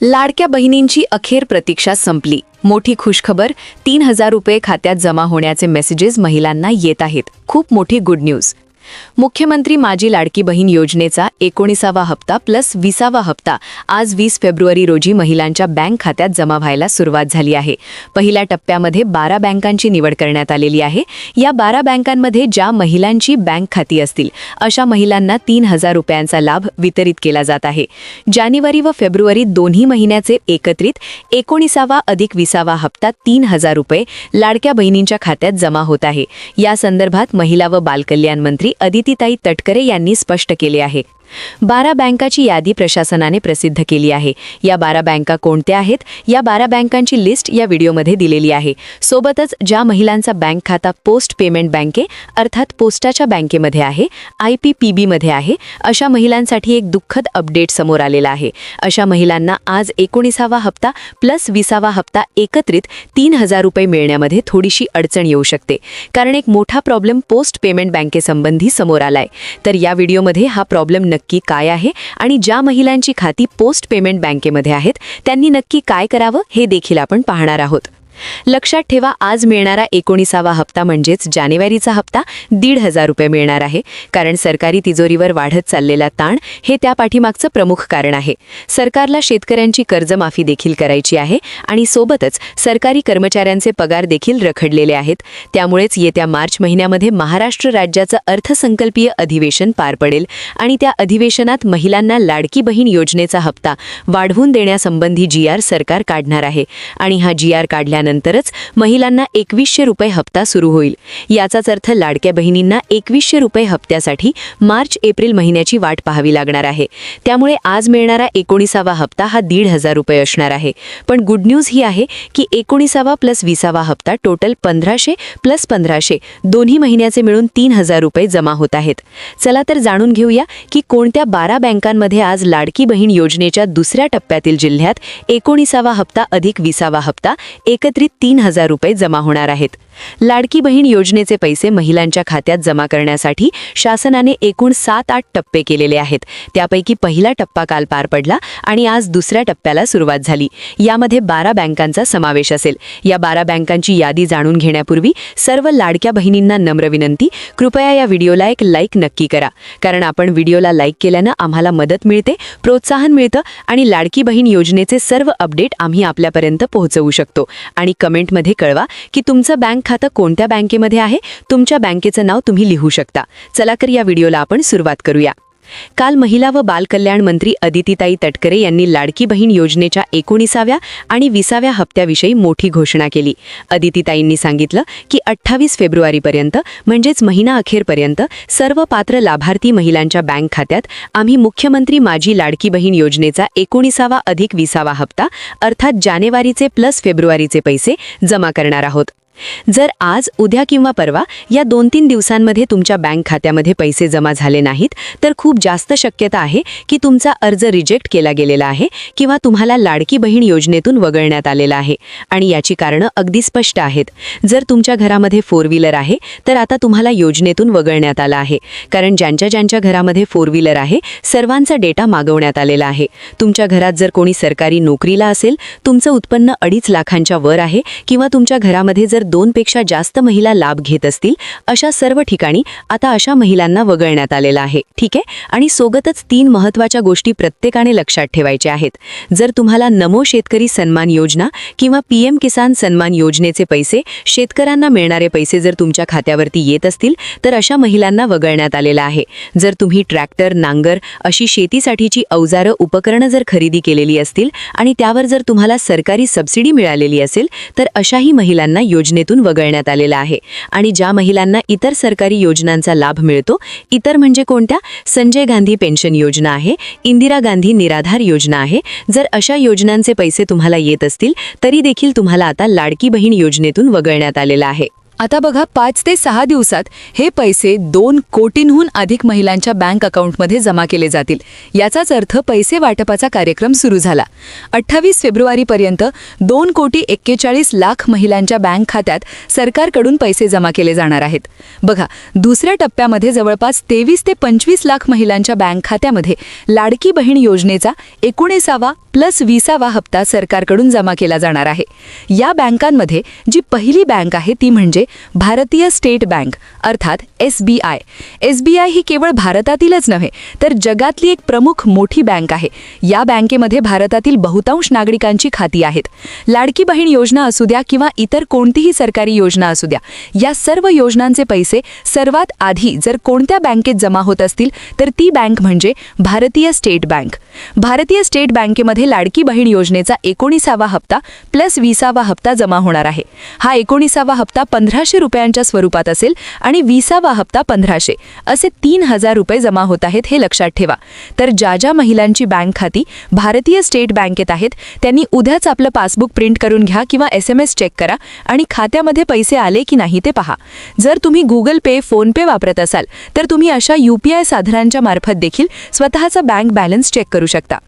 लाडक्या बहिणींची अखेर प्रतीक्षा संपली. मोठी खुशखबर, 3,000 रुपये खात्यात जमा होण्याचे मेसेजेस महिलांना येत आहेत. खूप मोठी गुड न्यूज. मुख्यमंत्री माझी लाडकी बहीण योजनेचा 19वा हप्ता प्लस 20वा हप्ता आज 20 फेब्रुवारी रोजी महिलांच्या बँक खात्यात जमा व्हायला सुरुवात झाली आहे. पहिल्या टप्प्यामध्ये 12 बँकांची निवड करण्यात आलेली आहे. या 12 बँकांमध्ये ज्या महिलांची बँक खाती असतील अशा महिलांना 3,000 रुपयांचा लाभ वितरित केला जात आहे. जानेवारी व फेब्रुवारी दोन्ही महिन्याचे एकत्रित 19वा अधिक 20वा हप्ता 3,000 रुपये लाडक्या बहिणींच्या खात्यात जमा होत आहे. या संदर्भात महिला व बालकल्याण मंत्री अदितीताई तटकरे यांनी स्पष्ट केले आहे. 12 बँकाची यादी प्रशासनाने प्रसिद्ध केली आहे. या 12 बँका कोणत्या आहेत? या 12 बँकांची लिस्ट या व्हिडिओमध्ये दिलेली आहे. सोबतच ज्या महिलांचा बँक खाता पोस्ट पेमेंट बँके अर्थात पोस्टाच्या बँकेमध्ये आहे, IPPB मध्ये आहे, अशा महिलांसाठी एक दुःखद अपडेट समोर आलेला आहे. अशा महिलांना आज 19वा हप्ता प्लस 20वा हप्ता एकत्रित 3,000 रुपये मिळण्यामध्ये थोडीशी अडचण येऊ शकते. कारण एक मोठा प्रॉब्लेम पोस्ट पेमेंट बँकेसंबंधी समोर आलाय. तर या व्हिडिओमध्ये हा प्रॉब्लेम नक्की काय आहे आणि ज्या महिलांची खाती पोस्ट पेमेंट बँकेमध्ये आहेत त्यांनी नक्की काय करावं हे देखील आपण पाहणार आहोत. लक्षात ठेवा, आज मिळणारा 19वा हप्ता म्हणजेच जानेवारीचा हप्ता 1,500 रुपये मिळणार आहे. कारण सरकारी तिजोरीवर वाढत चाललेला ताण हे त्या पाठीमागचं प्रमुख कारण आहे. सरकारला शेतकऱ्यांची कर्जमाफी देखील करायची आहे आणि सोबतच सरकारी कर्मचाऱ्यांचे पगार देखील रखडलेले आहेत. त्यामुळेच येत्या मार्च महिन्यामध्ये महाराष्ट्र राज्याचं अर्थसंकल्पीय अधिवेशन पार पडेल आणि त्या अधिवेशनात महिलांना लाडकी बहीण योजनेचा हप्ता वाढवून देण्यासंबंधी GR सरकार काढणार आहे आणि हा GR काढल्यानंतरच महिलांना 2,100 रुपये हप्ता सुरू होईल. याचाच अर्थ लाडक्या बहिणींना 2,100 रुपये हप्त्यासाठी मार्च-एप्रिल महिन्याची वाट पाहावी लागणार आहे. त्यामुळे आज मिळणारा 19वा हप्ता हा 1,500 रुपये असणार आहे. पण गुड न्यूज ही आहे की 19वा प्लस 20वा हप्ता टोटल 1,500 प्लस 1,500 दोन्ही महिन्याचे मिळून 3,000 रुपये जमा होत आहेत. चला तर जाणून घेऊया की कोणत्या 12 बँकांमध्ये आज लाडकी बहीण योजनेच्या दुसऱ्या टप्प्यातील जिल्ह्यात 19वा हप्ता अधिक 20वा हप्ता एकत्रित 3,000 रुपये जमा होणार आहेत. लाडकी बहीण योजनेचे पैसे महिलांच्या खात्यात जमा करण्यासाठी शासनाने एकूण 7-8 टप्पे केलेले आहेत. त्यापैकी पहिला टप्पा काल पार पडला आणि आज दुसऱ्या टप्प्याला सुरुवात झाली. यामध्ये 12 बँकांचा समावेश असेल. या 12 बँकांची यादी जाणून घेण्यापूर्वी सर्व लाडक्या बहिणींना नम्र विनंती, कृपया या व्हिडिओला एक लाईक नक्की करा. कारण आपण व्हिडिओला लाईक केल्यानं आम्हाला मदत मिळते, प्रोत्साहन मिळतं आणि लाडकी बहीण योजनेचे सर्व अपडेट आम्ही आपल्यापर्यंत पोहोचवू शकतो. आणि कमेंटमध्ये कळवा की तुमचं बँक खातं कोणत्या बँकेमध्ये आहे. तुमच्या बँकेचं नाव तुम्ही लिहू शकता. चला तर या व्हिडिओला आपण सुरुवात करूया. काल महिला व बालकल्याण मंत्री अदितीताई तटकरे यांनी लाडकी बहीण योजनेच्या 19व्या आणि 20व्या हप्त्याविषयी मोठी घोषणा केली. अदितीताईंनी सांगितलं की 28 फेब्रुवारीपर्यंत म्हणजेच महिना अखेरपर्यंत सर्व पात्र लाभार्थी महिलांच्या बँक खात्यात आम्ही मुख्यमंत्री माझी लाडकी बहीण योजनेचा 19वा अधिक 20वा हप्ता अर्थात जानेवारीचे प्लस फेब्रुवारीचे पैसे जमा करणार आहोत. जर आज, उद्या किंवा परवा या 2-3 दिवसांमध्ये तुमच्या बँक खात्यामध्ये पैसे जमा झाले नाहीत तर खूप जास्त शक्यता आहे की तुमचा अर्ज रिजेक्ट केला गेलेला आहे किंवा तुम्हाला लाडकी बहीण योजनेतून वगळण्यात आलेला आहे. आणि याची कारणं अगदी स्पष्ट आहेत. जर तुमच्या घरामध्ये 4 व्हीलर आहे तर आता तुम्हाला योजनेतून वगळण्यात आला आहे. कारण ज्यांच्या घरामध्ये 4 व्हीलर आहे सर्वांचा डेटा मागवण्यात आलेला आहे. तुमच्या घरात जर कोणी सरकारी नोकरीला असेल, तुमचं उत्पन्न 2.5 लाखांच्या वर आहे किंवा तुमच्या घरामध्ये जर 2 पेक्षा जास्त महिला लाभ घेत असतील, अशा सर्व ठिकाणी आता अशा महिलांना वगळण्यात आलेला आहे. ठीक आहे. आणि सोबतच 3 महत्त्वाच्या गोष्टी प्रत्येकाने लक्षात ठेवायच्या आहेत. जर तुम्हाला नमो शेतकरी सन्मान योजना किंवा PM किसान सन्मान योजनेचे पैसे, शेतकऱ्यांना मिळणारे पैसे जर तुमच्या खात्यावरती येत असतील तर अशा महिलांना वगळण्यात आलेला आहे. जर तुम्ही ट्रॅक्टर, नांगर अशी शेतीसाठीची अवजारं, उपकरणं जर खरेदी केलेली असतील आणि त्यावर जर तुम्हाला सरकारी सबसिडी मिळालेली असेल तर अशाही महिलांना योजनेतून वगळण्यात आलेला आहे. आणि ज्या महिलांना इतर सरकारी योजनांचा लाभ मिळतो, इतर म्हणजे कोणत्या? संजय गांधी पेन्शन योजना आहे, इंदिरा गांधी निराधार योजना आहे. जर अशा योजनांचे पैसे तुम्हाला येत असतील तरी देखील तुम्हाला आता लाडकी बहीण योजनेतून वगळण्यात आलेला आहे. आता बघा 5 ते 6 दिवसात हे पैसे 2 कोटींहून अधिक महिलांच्या बँक अकाउंटमध्ये जमा केले जातील. याचाच अर्थ पैसे वाटपाचा कार्यक्रम सुरू झाला. 28 फेब्रुवारीपर्यंत 2,41,00,000 महिलांच्या बँक खात्यात सरकारकडून पैसे जमा केले जाणार आहेत. बघा, दुसऱ्या टप्प्यामध्ये जवळपास 23 ते 25 लाख महिलांच्या बँक खात्यामध्ये लाडकी बहीण योजनेचा 19वा + 20वा हप्ता सरकारकडून जमा केला जाणार आहे. या बँकांमध्ये जी पहिली बँक आहे ती म्हणजे भारतीय स्टेट बँक अर्थात SBI. SBI ही केवळ भारतातीलच नव्हे तर जगातली एक प्रमुख मोठी बँक आहे. या बँकेमध्ये भारतातील बहुतांश नागरिकांची खाती आहेत. लाडकी बहीण योजना असू द्या किंवा इतर कोणतीही सरकारी योजना असू द्या, या सर्व योजनांचे पैसे सर्वात आधी जर कोणत्या बँकेत जमा होत असतील तर ती बँक म्हणजे भारतीय स्टेट बँक. भारतीय स्टेट बँकेमध्ये लाडकी बहीण योजनेचा 19वा हप्ता + 20वा हप्ता जमा होणार आहे. हा 19वा हप्ता 1,500 रुपयांच्या स्वरूपात असेल आणि 20वा हप्ता 1,500 असे 3,000 रुपये जमा होत आहेत हे लक्षात ठेवा. तर ज्या महिलांची बँक खाती भारतीय स्टेट बँकेत आहेत त्यांनी उद्याच आपलं पासबुक प्रिंट करून घ्या किंवा SMS चेक करा आणि खात्यामध्ये पैसे आले की नाही ते पहा. जर तुम्ही Google Pay, PhonePe वापरत असाल तर तुम्ही अशा UPI साधनांच्या मार्फत देखील स्वतःचा बँक बॅलन्स चेक करू शकता.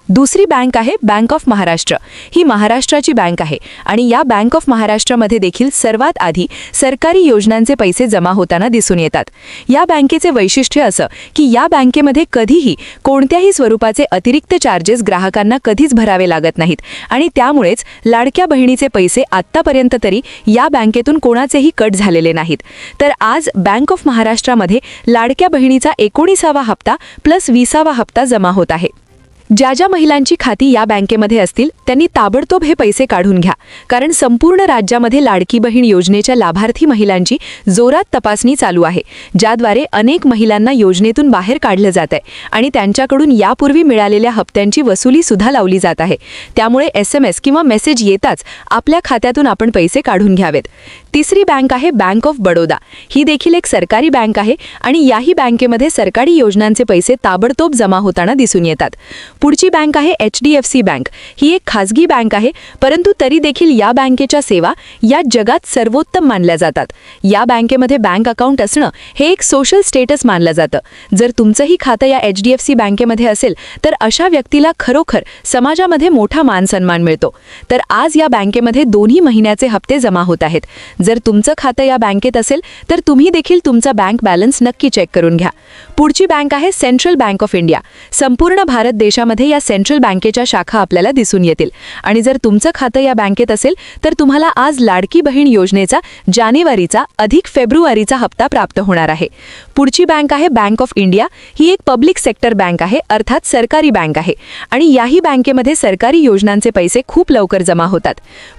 दुसरी बँक आहे बँक ऑफ महाराष्ट्र. ही महाराष्ट्राची बँक आहे आणि या बँक ऑफ महाराष्ट्रामध्ये देखील सर्वात आधी सरकारी योजनांचे पैसे जमा होताना दिसून येतात. या बँकेचे वैशिष्ट्य असं की या बँकेमध्ये कधीही कोणत्याही स्वरूपाचे अतिरिक्त चार्जेस ग्राहकांना कधीच भरावे लागत नाहीत आणि त्यामुळेच लाडक्या बहिणीचे पैसे आत्तापर्यंत तरी या बँकेतून कोणाचेही कट झालेले नाहीत. तर आज बँक ऑफ महाराष्ट्रामध्ये लाडक्या बहिणीचा 19वा हप्ता + 20वा हप्ता जमा होत आहे. ज्या महिलांची खाती या बँकेमध्ये असतील त्यांनी ताबडतोब हे पैसे काढून घ्या, कारण संपूर्ण राज्यामध्ये लाडकी बहीण योजनेच्या लाभार्थी महिलांची जोरात तपासणी चालू आहे, ज्याद्वारे अनेक महिलांना योजनेतून बाहेर काढलं जात आहे आणि त्यांच्याकडून यापूर्वी मिळालेल्या हप्त्यांची वसुली सुद्धा लावली जात आहे. त्यामुळे SMS किंवा मेसेज येताच आपल्या खात्यातून आपण पैसे काढून घ्यावेत. तिसरी बँक आहे बँक ऑफ बडोदा. ही देखील एक सरकारी बँक आहे आणि याही बँकेमध्ये सरकारी योजनांचे पैसे ताबडतोब जमा होताना दिसून येतात. पुढची बँक आहे HDFC बँक. ही एक खाजगी बँक आहे, परंतु तरी देखील या बँकेच्या सेवा या जगात सर्वोत्तम मानल्या जातात. या बँकेमध्ये बँक अकाउंट असणं हे एक सोशल स्टेटस मानलं जातं. जर तुमचंही खातं या HDFC बँकेमध्ये असेल तर अशा व्यक्तीला खरोखर समाजामध्ये मोठा मानसन्मान मिळतो. तर आज या बँकेमध्ये 2 महिन्याचे हप्ते जमा होत आहेत. जर तुमचं खातं या बँकेत असेल तर तुम्ही देखील तुमचा बँक बॅलन्स नक्की चेक करून घ्या. पुढची बँक आहे सेंट्रल बँक ऑफ इंडिया. संपूर्ण भारत देशामध्ये या सेंट्रल बँकेच्या शाखा आपल्याला दिसून येतील आणि जर तुमचं खातं या बँकेत असेल तर तुम्हाला आज लाडकी बहीण योजनेचा जानेवारीचा अधिक फेब्रुवारीचा हप्ता प्राप्त होणार आहे. पुढची बँक आहे बँक ऑफ इंडिया. ही एक पब्लिक सेक्टर बँक आहे अर्थात सरकारी बँक आहे आणि याही बँकेमध्ये सरकारी योजनांचे पैसे खूप लवकर जमा होतात.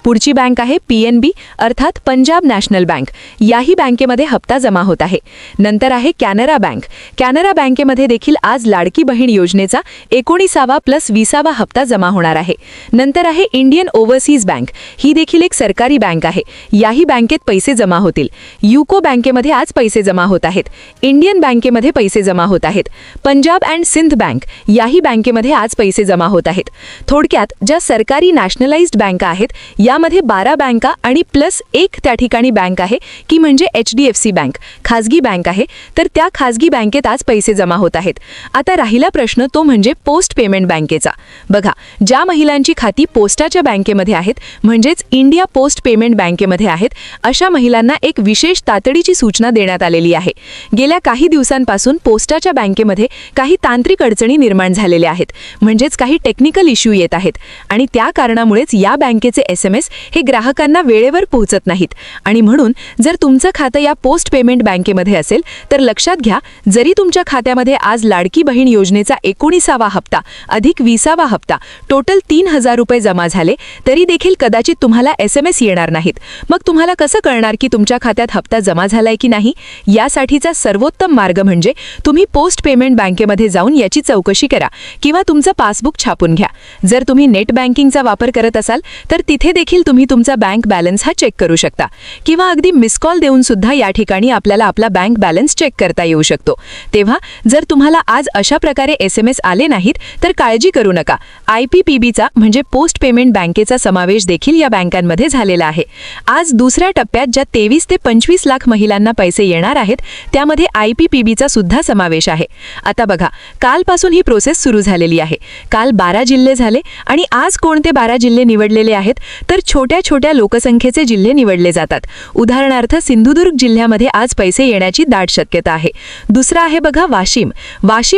पुढची बँक आहे PNB अर्थात पंजाब नॅशनल बँक. याही बँकेमध्ये हप्ता जमा होत आहे. नंतर आहे कॅनरा बँक. कॅनरा बँकेमध्ये देखील आज लाडकी बहीण योजनेचा 19वा + 20वा हप्ता जमा होणार आहे. नंतर आहे इंडियन ओव्हरसीज बँक. ही देखील एक सरकारी बँक आहे. याही बँकेत पैसे जमा होतील. युको बँकेमध्ये आज पैसे जमा होत आहेत. इंडियन बँकेमध्ये पैसे जमा होत आहेत. पंजाब अँड सिंध बँक याही बँकेमध्ये आज पैसे जमा होत आहेत. थोडक्यात ज्या सरकारी नॅशनलाइज्ड बँका आहेत यामध्ये 12 बँका आणि +1 त्या ठिकाणी बँक आहे की म्हणजे HDFC बँक खाजगी बँक आहे. तर त्या खाजगी बँकेत आज पैसे जमा होत आहेत. आता राहिला प्रश्न तो म्हणजे पोस्ट पेमेंट बँकेचा. बघा, ज्या महिलांची खाती पोस्टाच्या बँकेमध्ये आहेत म्हणजेच इंडिया पोस्ट पेमेंट बँकेमध्ये आहेत अशा महिलांना एक विशेष तातडीची सूचना देण्यात आलेली आहे. गेल्या काही दिवसांपासून पोस्टाच्या बँकेमध्ये काही तांत्रिक अडचणी निर्माण झालेल्या आहेत, म्हणजेच काही टेक्निकल इश्यू येत आहेत आणि त्या कारणामुळेच या बँकेचे SMS हे ग्राहकांना वेळेवर पोहोचत नाहीत आणि म्हणून जर तुमचं खातं या पोस्ट पेमेंट बँकेमध्ये असेल तर लक्षात घ्या, जरी तुमच्या खात्यामध्ये आज लाडकी बहीण योजनेचा 19वा हप्ता अधिक 20वा हप्ता टोटल 3,000 रुपये जमा झाले तरी देखील कदाचित तुम्हाला SMS येणार नाहीत. मग तुम्हाला कसं कळणार की तुमच्या खात्यात हप्ता जमा झालाय की नाही? यासाठीचा सर्वोत्तम मार्ग म्हणजे तुम्ही पोस्ट पेमेंट बँकेमध्ये जाऊन याची चौकशी करा किंवा तुमचं पासबुक छापून घ्या. जर तुम्ही नेट बँकिंगचा वापर करत असाल तर तिथे देखील तुम्ही तुमचा बँक बॅलन्स हा चेक करू शकता किंवा अगदी मिस कॉल देऊन सुद्धा या ठिकाणी आपल्याला आपला बँक बॅलन्स चेक करता येऊ शकतो. तेव्हा जर तुम्हाला आज अशा प्रकारे SMS आले नाहीत तर काळजी करू नका, IPPBचा म्हणजे पोस्ट पेमेंट बँकेचा समावेश देखील या बँकांमध्ये झालेला आहे. आज दुसऱ्या टप्प्यात ज्या 23 ते 25 लाख महिलांना पैसे येणार आहेत त्यामध्ये IPPBचा सुद्धा समावेश आहे. आता बघा, कालपासून ही प्रोसेस सुरू झालेली आहे. काल 12 जिल्हे झाले आणि आज कोणते 12 जिल्हे निवडलेले आहेत तर छोट्या छोट्या लोकसंख्येचे जिल्हे निवडले जातात. उदाहरणार्थ सिंधुदुर्ग जिल्ह्यामध्ये आज पैसे येण्याची दाट शक्यता आहे. दुसरा आहे बघा वाशिम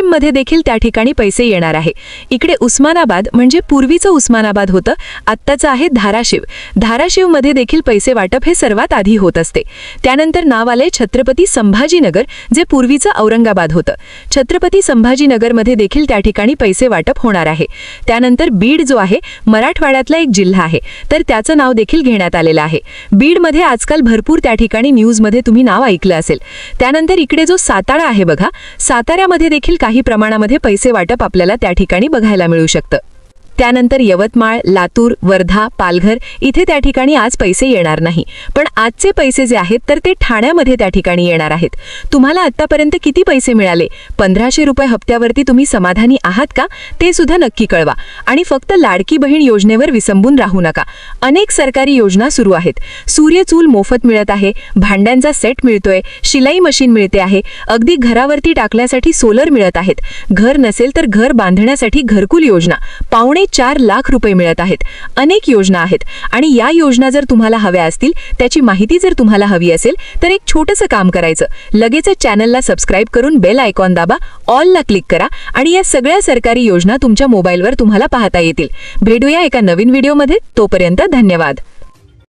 मध्ये देखील त्या ठिकाणी पैसे येणार आहे. इकडे उस्मानाबाद म्हणजे पूर्वीचं उस्मानाबाद होतं, आत्ताचं आहे धाराशिव मध्ये देखील पैसे वाटप हे सर्वात आधी होत असते. त्यानंतर नाव आले छत्रपती संभाजीनगर जे पूर्वीचं औरंगाबाद होतं. छत्रपती संभाजीनगरमध्ये देखील त्या ठिकाणी पैसे वाटप होणार आहे. त्यानंतर बीड जो आहे मराठवाड्यातला एक जिल्हा आहे तर त्याचं नाव देखील घेण्यात आलेलं आहे. बीडमध्ये आजकाल भरपूर त्या ठिकाणी न्यूजमध्ये तुम्ही नाव ऐकलं असेल. त्यानंतर इकडे जो सातारा आहे बघा, साताऱ्यामध्ये देखील काही प्रमाणामध्ये पैसे वाटप आपल्याला त्या ठिकाणी बघायला मिळू शकतं. त्यानंतर यवतमाळ, लातूर, वर्धा, पालघर इथे त्या ठिकाणी आज पैसे येणार नाही. पण आजचे पैसे जे आहेत तर ते ठाण्यामध्ये त्या ठिकाणी येणार आहेत. तुम्हाला आत्तापर्यंत किती पैसे मिळाले? 1500 रुपये हप्त्यावरती तुम्ही समाधानी आहात का? ते सुद्धा नक्की कळवा. आणि फक्त लाडकी बहीण योजनेवर विसंबून राहू नका. अनेक सरकारी योजना सुरू आहेत. सूर्यचूल मोफत मिळत आहे, भांड्यांचा सेट मिळतोय, शिलाई मशीन मिळते आहे, अगदी घरावरती टाकण्यासाठी सोलर मिळत आहेत. घर नसेल तर घर बांधण्यासाठी घरकुल योजना 4 लाख रुपये मिळत आहेत. अनेक योजना आहेत आणि या योजना जर तुम्हाला हव्या असतील, त्याची माहिती जर तुम्हाला हवी असेल तर एक छोटंसं काम करायचं. लगेचच चॅनलला सबस्क्राईब करून बेल आयकॉन दाबा, ऑलला क्लिक करा आणि या सगळ्या सरकारी योजना तुमच्या मोबाईलवर तुम्हाला पाहता येतील. भेटूया एका नवीन व्हिडिओमध्ये. तोपर्यंत धन्यवाद.